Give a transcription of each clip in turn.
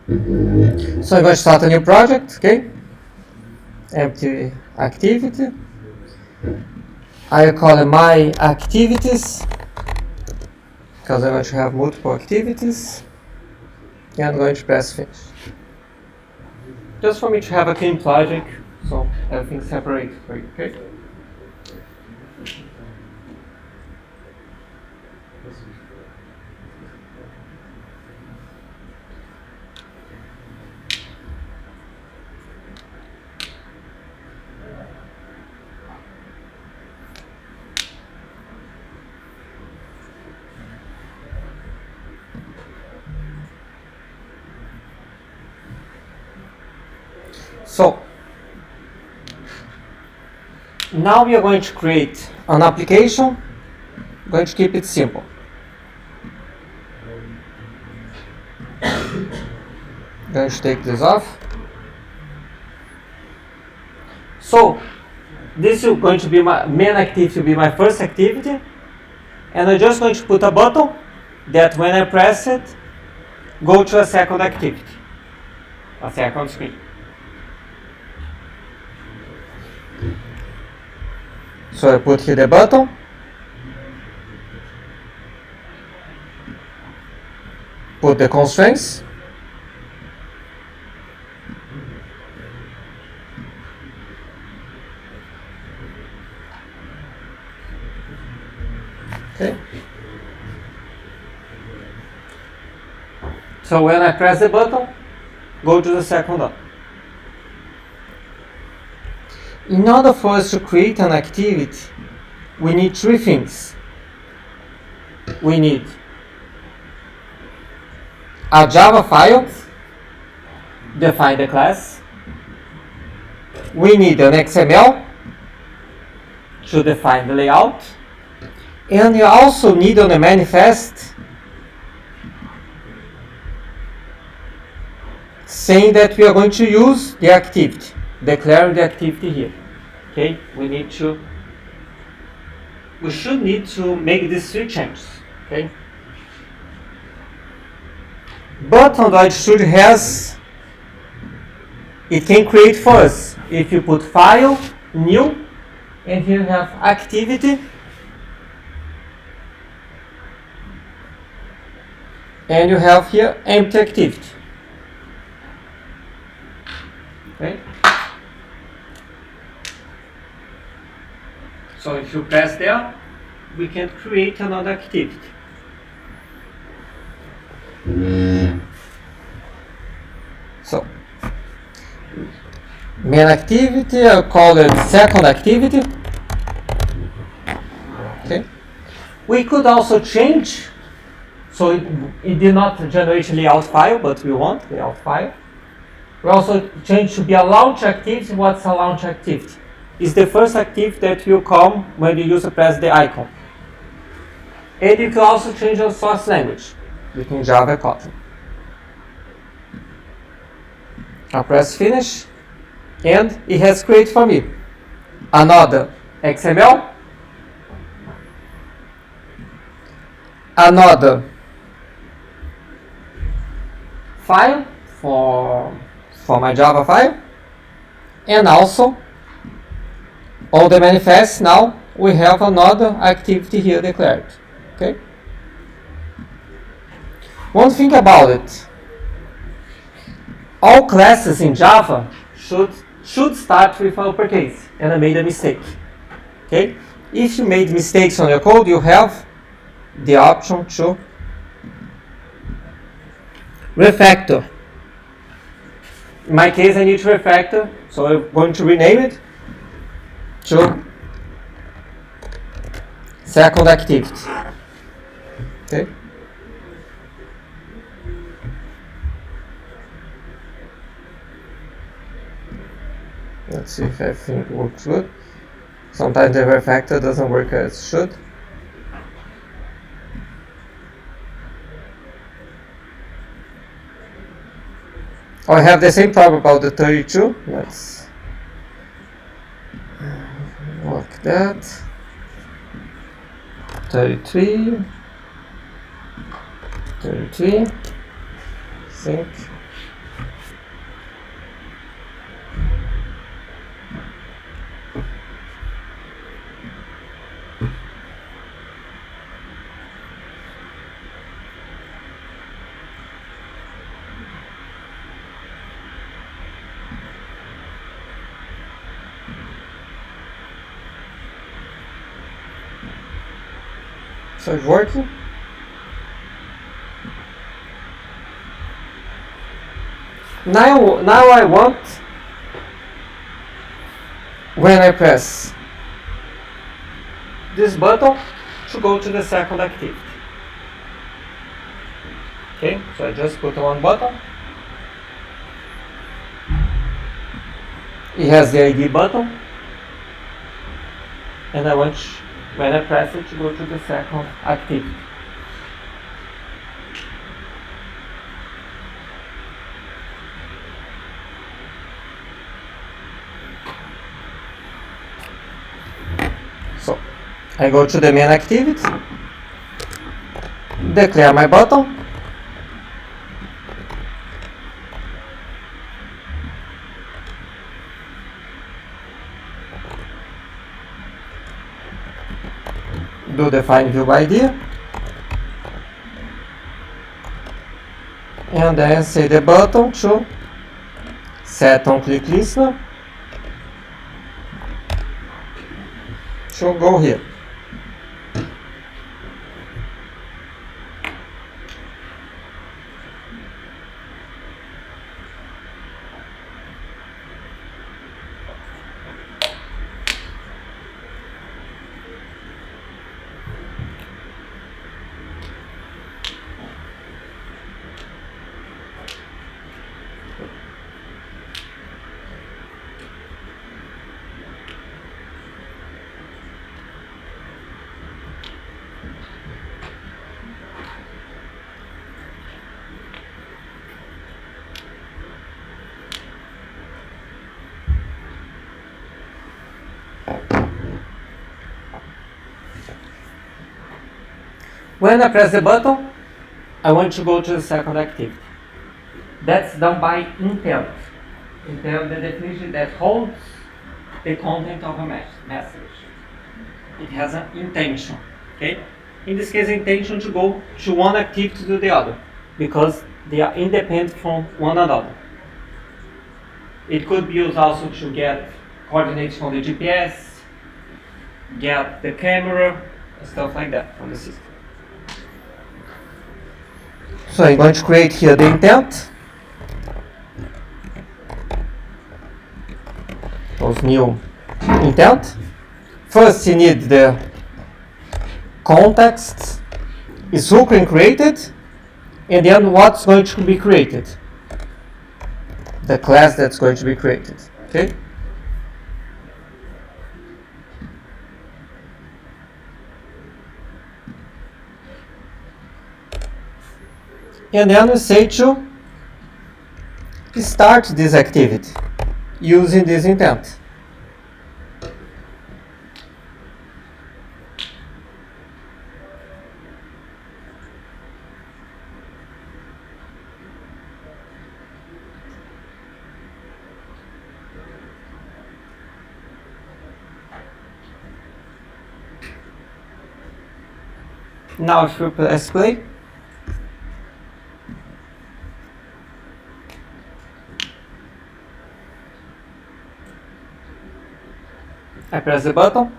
So I'm going to start a new project, okay? Empty activity. I call it my activities because I'm going to have multiple activities. And I'm going to press finish. Just for me to have a clean project, so everything's separated for you, okay? So, now we are going to create an application. I'm going to keep it simple. I'm going to take this off. So, this is going to be my main activity, will be my first activity. And I'm just going to put a button that when I press it, go to a second activity, a second screen. So I put here the button. Put the constraints. Okay. So when I press the button, go to the second one. In order for us to create an activity, we need three things. We need a Java file, define the class. We need an XML to define the layout. And you also need on the manifest saying that we are going to use the activity, declaring the activity here. Okay, we should need to make these three changes. Okay, but Android Studio it can create for us. If you put file, new, and here you have activity, and you have here empty activity. Okay. So if you press there, we can create another activity. So, main activity, I'll call it second activity. Okay. We could also change, so it did not generate a layout file, but we want layout file. We also change to be a launch activity. What's a launch activity? It's the first activity that will come when the user press the icon. And you can also change your source language between Java and Kotlin. I press finish, and it has created for me another XML, another file for my Java file, and also on the manifest now we have another activity here declared. Okay. One thing about it, all classes in Java should start with uppercase, and I made a mistake. Okay. If you made mistakes on your code, you have the option to refactor. In my case, I need to refactor, so I'm going to rename it to second activity. Okay. Let's see if everything works good. Sometimes the refactor doesn't work as it should. Oh, I have the same problem about the 32. Let's lock that. 33. Sync. So it's working. Now I want, when I press this button, to go to the second activity. Okay, so I just put one button. It has the ID button, and I want, when I press it, to go to the second activity. So I go to the main activity, declare my button, do define view ID, and then say the button to set on click listener to go here. When I press the button, I want to go to the second activity. That's done by intent. Intent, the definition that holds the content of a message. It has an intention. Okay? In this case, intention to go to one activity to the other, because they are independent from one another. It could be used also to get coordinates from the GPS, get the camera, stuff like that from the system. So I'm going to create here the intent. Those new intent. First you need the context, is who can create it, and then what's going to be created. The class that's going to be created. Okay? And then we say to start this activity using this intent. Now if we press play, I press the button,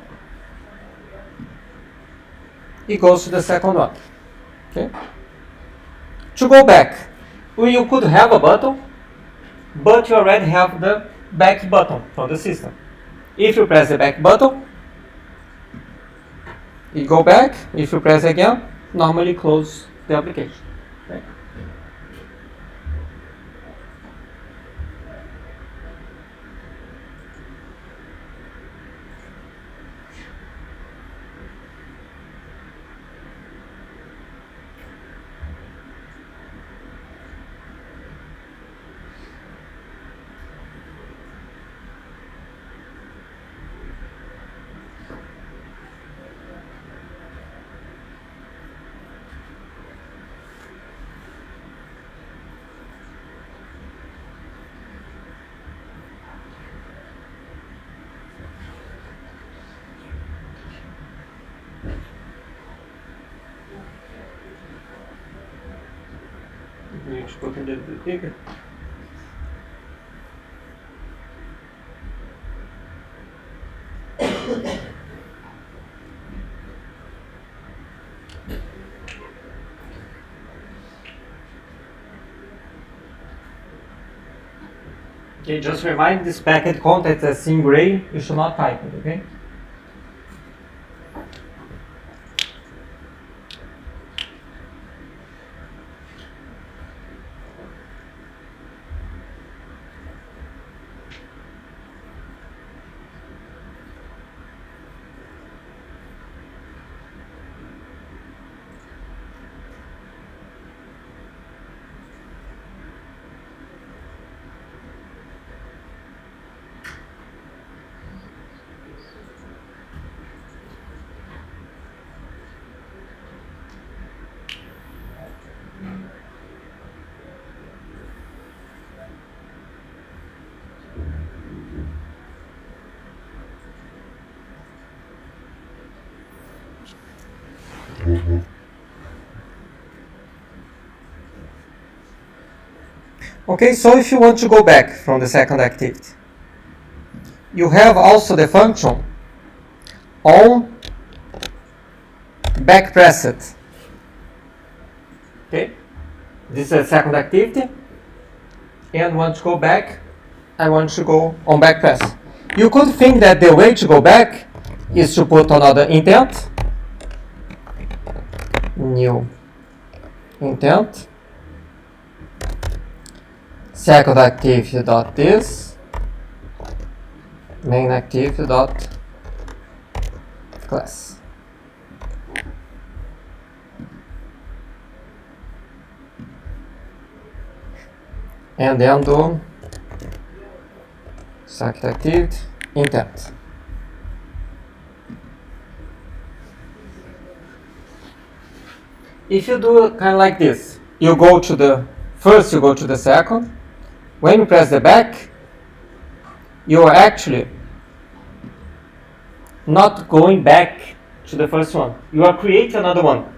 it goes to the second one. Okay? To go back, you could have a button, but you already have the back button from the system. If you press the back button, it go back. If you press again, normally close the application. Okay? Deixa eu pôr a biblioteca. Okay, just remind this packet content as in gray, you should not type it, okay? Okay, so if you want to go back from the second activity, you have also the function on back pressed. Okay, this is the second activity, and want to go back, I want to go on back press. You could think that the way to go back is to put another intent, new intent, second activity dot this, main activity dot class. And then do second activity intent. If you do kind of like this, you go to the first, you go to the second. When you press the back, you are actually not going back to the first one. You are creating another one.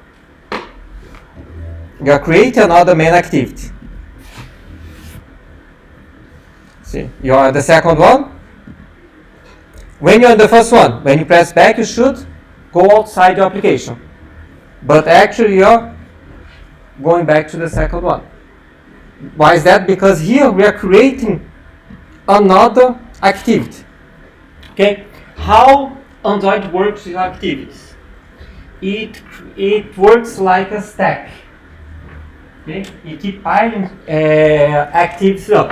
You are creating another main activity. See, you are the second one. When you're in the first one, when you press back, you should go outside your application. But actually, you're going back to the second one. Why is that? Because here we are creating another activity. Okay, how Android works with activities? It works like a stack. Okay, you keep piling activities up.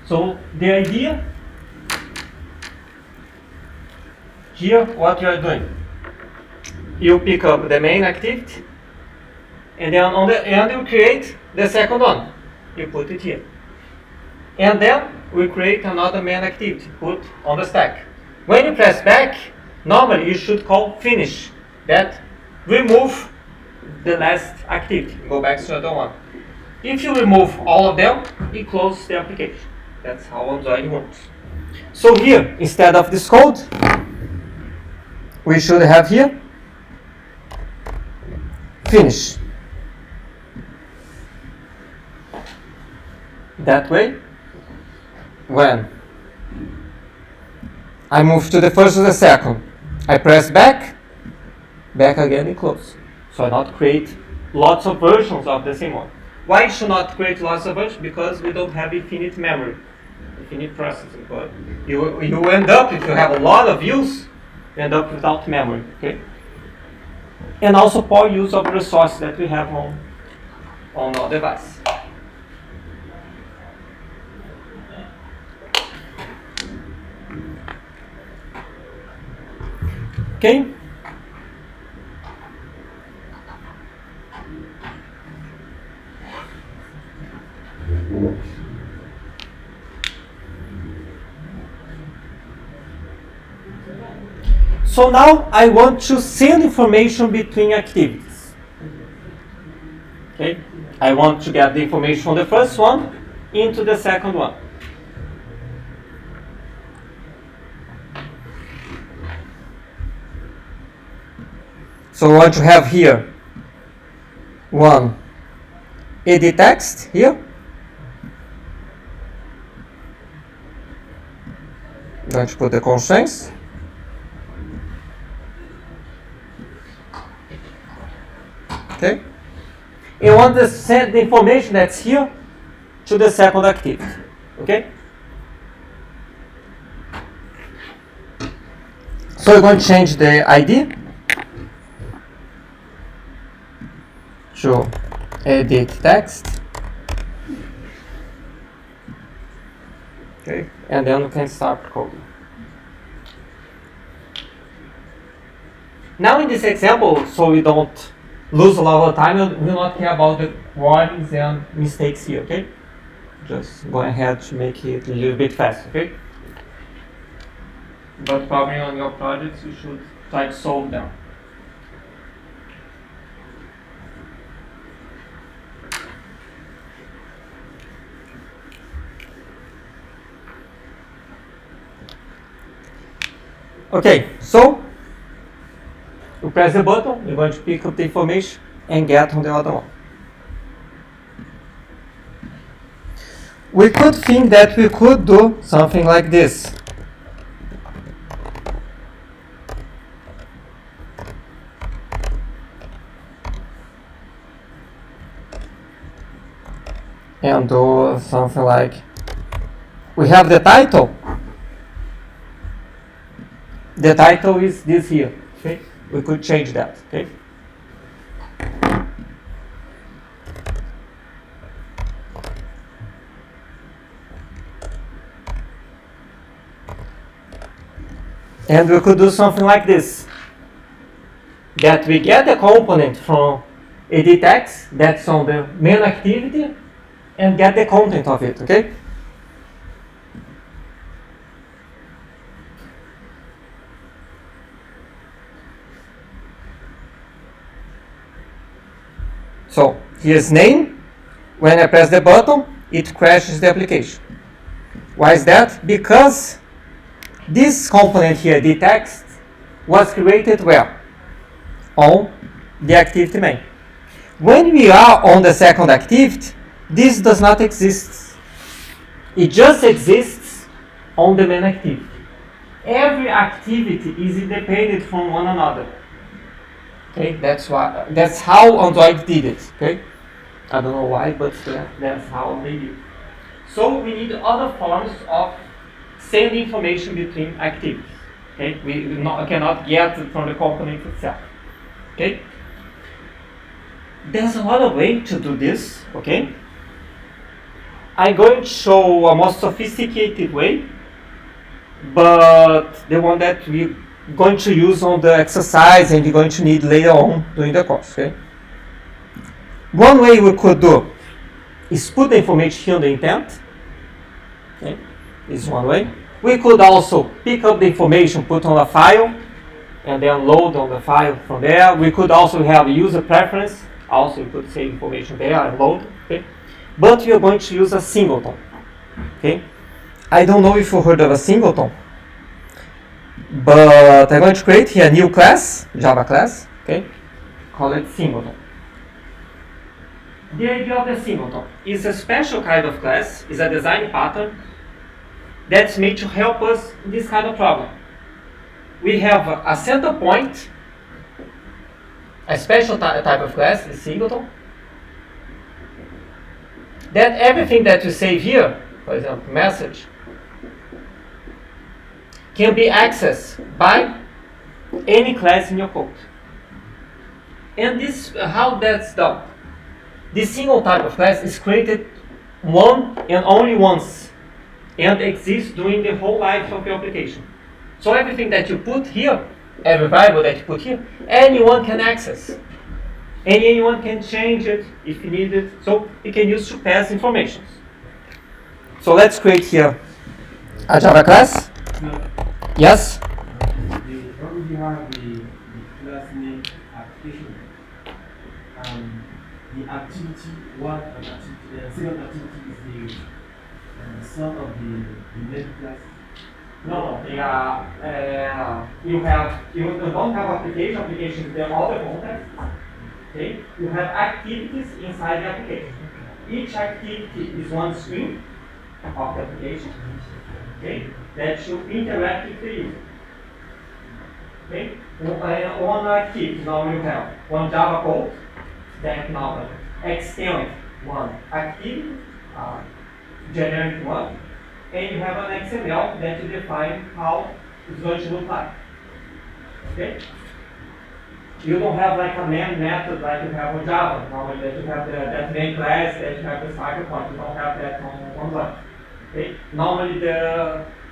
So the idea here, what you are doing, you pick up the main activity, and then on the end you create the second one. You put it here. And then we create another main activity, put on the stack. When you press back, normally you should call finish. That remove the last activity. Go back to the other one. If you remove all of them, it closes the application. That's how Android works. So here, instead of this code, we should have here finish. That way, when I move to the first or the second, I press back again and close. So I not create lots of versions of the same one. Why should not create lots of versions? Because we don't have infinite memory, infinite processing power. You end up, if you have a lot of views, you end up without memory. Okay. And also poor use of resources that we have on our device. Okay. So now I want to send information between activities. Okay. I want to get the information from the first one into the second one. So I want to have here one edit text here. I'm going to put the constraints. Okay. You want to send the information that's here to the second activity. Okay. So we're going to change the ID to edit text. Okay, and then we can start coding. Now in this example, so we don't lose a lot of time, we will not care about the warnings and mistakes here, okay? Just go ahead to make it a little bit faster, okay? But probably on your projects you should try to solve them. Okay, so you press the button, you're going to pick up the information and get on the other one. We could think that we could do something like this. And do something like, we have the title. The title is this here, okay? We could change that, okay? And we could do something like this. That we get a component from edit text that's on the main activity and get the content of it, okay? So here's name. When I press the button, it crashes the application. Why is that? Because this component here, the text, was created where? On the activity main. When we are on the second activity, this does not exist. It just exists on the main activity. Every activity is independent from one another. Okay, that's how Android did it. Okay, I don't know why, but that's how they did it. So we need other forms of sending information between activities. Okay, we cannot get it from the component itself. Okay, there's a lot of ways to do this. Okay, I'm going to show a more sophisticated way, but the one that we're going to use on the exercise and you're going to need later on during the course. Okay. One way we could do is put the information here on the intent. Okay, this is one way. We could also pick up the information, put on a file, and then load on the file from there. We could also have user preference. Also, we could save information there and load. Okay, but we are going to use a singleton. Okay, I don't know if you heard of a singleton, but I'm going to create here a new class, Java class. Okay, call it singleton. The idea of the singleton is a special kind of class, is a design pattern that's made to help us in this kind of problem. We have a center point, a special type of class, is singleton. Then everything that you save here, for example, message, can be accessed by any class in your code. And this, how that's done? This single type of class is created one and only once, and exists during the whole life of your application. So everything that you put here, every variable that you put here, anyone can access. And anyone can change it if you need it. So you can use to pass information. So let's create here a Java class. No. Yes? When you have the class name application, the activity one and activity, second activity is the sum of the main class. No, they are, you don't have application, application is the other context. Okay? You have activities inside the application. Each activity is one screen of the application. Okay? That should interact with the user. Okay? One activity, now you have one Java code that now extend one activity, generic one, and you have an XML that you define how it's going to look like. Okay? You don't have like a main method like you have on Java. Normally that you have that main class, that you have the starter point. You don't have that on Rust. Okay? Normally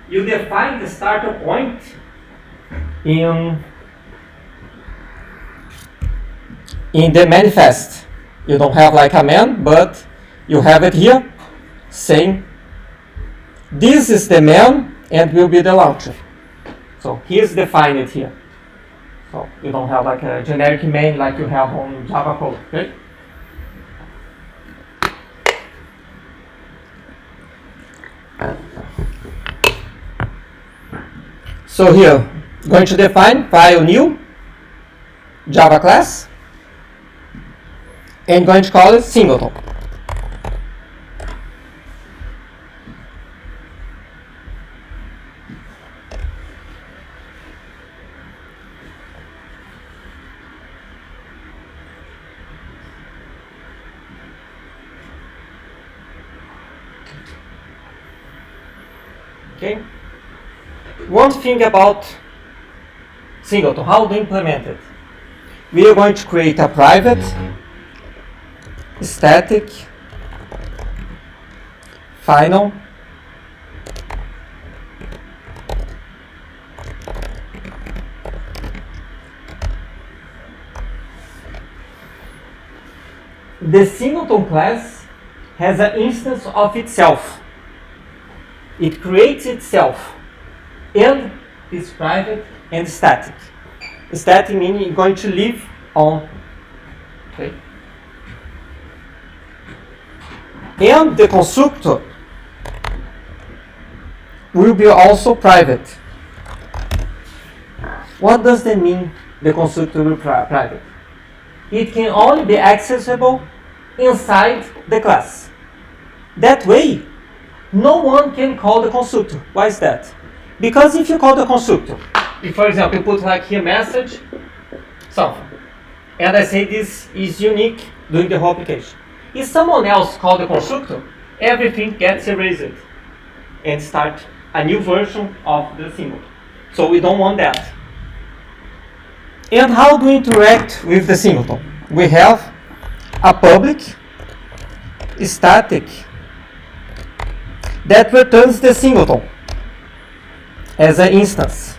you define the starter point in the manifest. You don't have like a main, but you have it here saying this is the main and will be the launcher. So here's defined here. So you don't have like a generic main like you have on Java code, okay? So here, going to define file new Java class and going to call it singleton. Okay. One thing about singleton, how to implement it. We are going to create a private, static, final, the singleton class has an instance of itself. It creates itself and is private and static. Static meaning it's going to live on. Okay. And the constructor will be also private. What does that mean, the constructor will be private? It can only be accessible inside the class. That way, no one can call the constructor. Why is that? Because if you call the constructor, if for example you put like here message, something, and I say this is unique during the whole application. If someone else call the constructor, everything gets erased and start a new version of the singleton. So we don't want that. And how do we interact with the singleton? We have a public static that returns the singleton as an instance.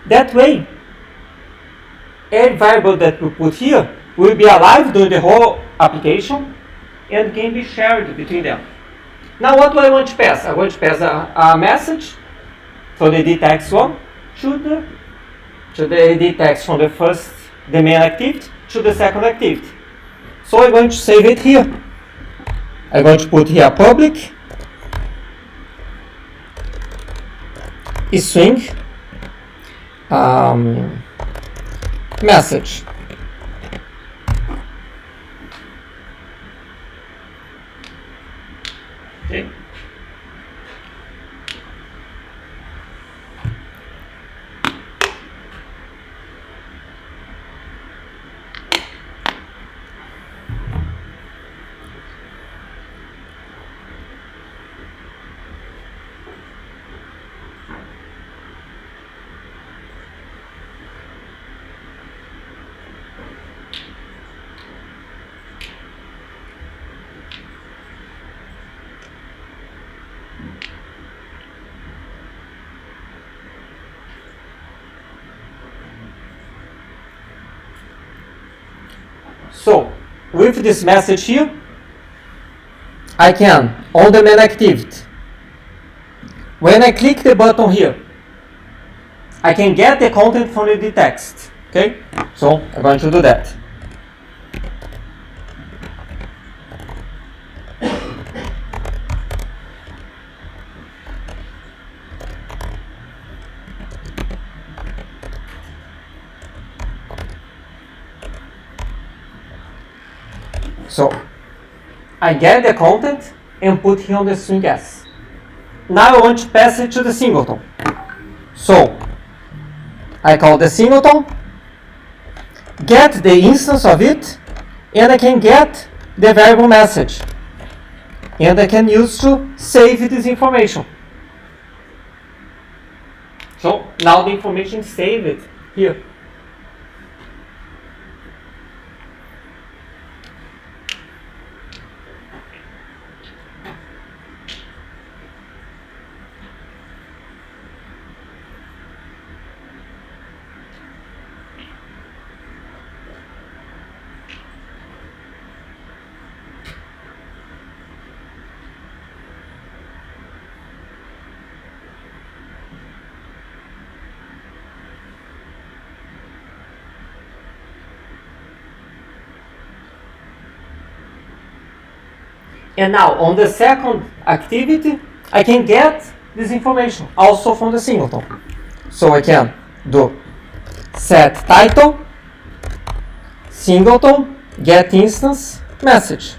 That way, every variable that we put here will be alive during the whole application and can be shared between them. Now what do I want to pass? I want to pass a message from the ID text one to the ID text from the main activity to the second activity. So I'm going to save it here. I'm going to put here public string message. Okay. So, with this message here, I can, on the main activity, when I click the button here, I can get the content from the text. Okay? So, I'm going to do that. So, I get the content and put here on the string S. Now I want to pass it to the singleton. So, I call the singleton, get the instance of it, and I can get the variable message. And I can use to save this information. So now the information is saved here. And now, on the second activity, I can get this information also from the singleton. So I can do set title, singleton, get instance, message.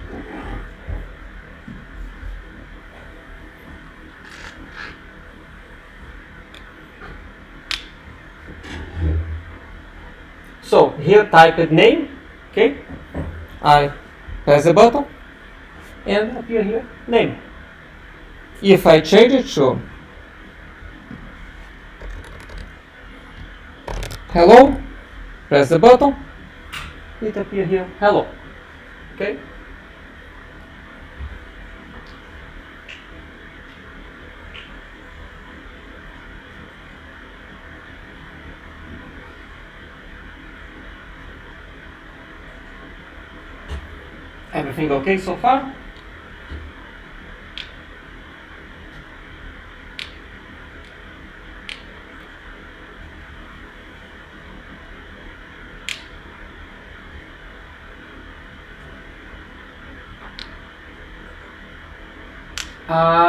So here typed name, okay? I press the button and appear here name. If I change it to hello, press the button, it appear here hello, okay? Everything okay so far?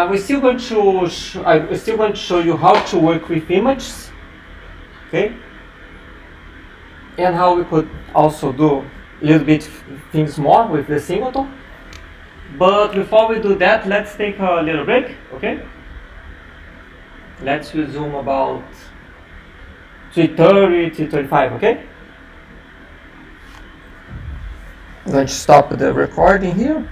We're still going to show you how to work with images, okay? And how we could also do a little bit things more with the singleton. But before we do that, let's take a little break, okay? Let's resume about 3:30, 3:35, okay? I'm going to stop the recording here.